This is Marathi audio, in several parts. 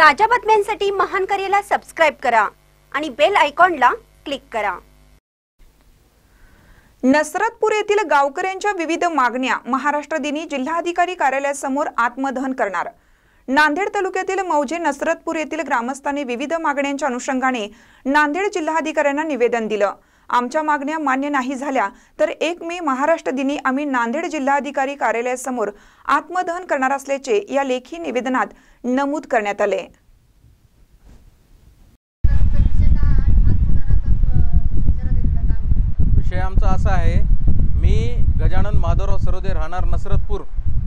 ताज्या बातम्यांसाठी महान करेला सबस्क्राइब करा आणि बेल आयकॉनला क्लिक करा। नसरतपूर येथील गावकऱ्यांच्या विविध मागण्या महाराष्ट्र दिनी जिल्हाधिकारी कार्यालयासमोर आत्मदहन करणार। नांदेड तालुक्यातील मौजे नसरतपूर येथील ग्रामस्थांनी विविध मागण्यांच्या अनुषंगाने नांदेड जिल्हाधिकाऱ्यांना निवेदन दिलं। आमच्या मागण्या मान्य नाही झाल्या तर 1 मे महाराष्ट्र दिनी आम्ही नांदेड जिल्हाधिकारी कार्यालयासमोर आत्मदहन करणार असल्याचे या लेखी निवेदनात नमूद करण्यात आले। विषय आमचा असा आहे, मी गजानन माधवराव सरोदे राहणार नसरतपूर।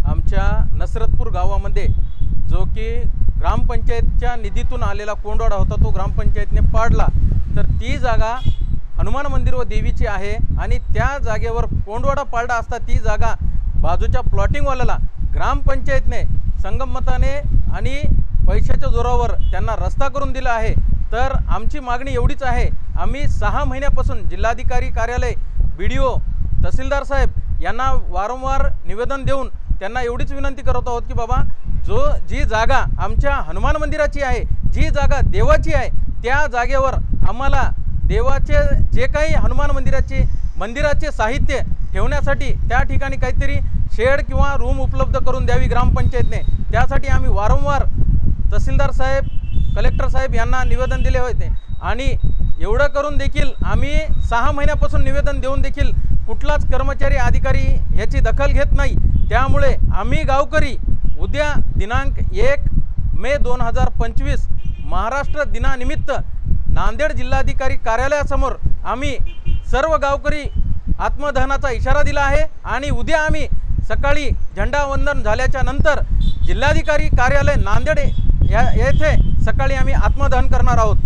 आमच्या नसरतपूर गावामध्ये जो की ग्रामपंचायतच्या निधीतून आलेला कोंडवाडा होता तो ग्रामपंचायतने पाडला, तर ती जागा हनुमान मंदिर व देवीची आहे आणि त्या जागेवर कोंडवाडा पाडला असता ती जागा बाजूच्या प्लॉटिंगवाल्याला ग्रामपंचायतने संगमताने आणि पैशाच्या जोरावर त्यांना रस्ता करून दिला आहे। तर आमची मागणी एवढीच आहे, आम्ही 6 महिन्यापासून जिल्हाधिकारी कार्यालय, BDO, तहसीलदार साहेब यांना वारंवार निवेदन देऊन त्यांना एवढीच विनंती करत आहोत की बाबा जी जागा आमच्या हनुमान मंदिराची आहे, जी जागा देवाची आहे, त्या जागेवर आम्हाला देवाचे जे काही हनुमान मंदिराचे साहित्य ठेवण्यासाठी त्या ठिकाणी काहीतरी शेड किंवा रूम उपलब्ध करून द्यावी ग्रामपंचायतने। त्यासाठी आम्ही वारंवार तहसीलदार साहेब, कलेक्टर साहेब यांना निवेदन दिले होते आणि एवढं करून देखील आम्ही 6 महिन्यापासून निवेदन देऊन देखील कुठलाच कर्मचारी अधिकारी याची दखल घेत नाही। त्यामुळे आम्ही गावकरी उद्या दिनांक 1 मे 2025 महाराष्ट्र दिनानिमित्त नांदेड जिल्हाधिकारी कार्यालयासमोर आम्ही सर्व गावकरी आत्मदहनाचा इशारा दिला आहे आणि उद्या आम्ही सकाळी झेंडावंदन झाल्याच्या नंतर जिल्हाधिकारी कार्यालय नांदेड येथे सकाळी आम्ही आत्मदहन करणार आहोत।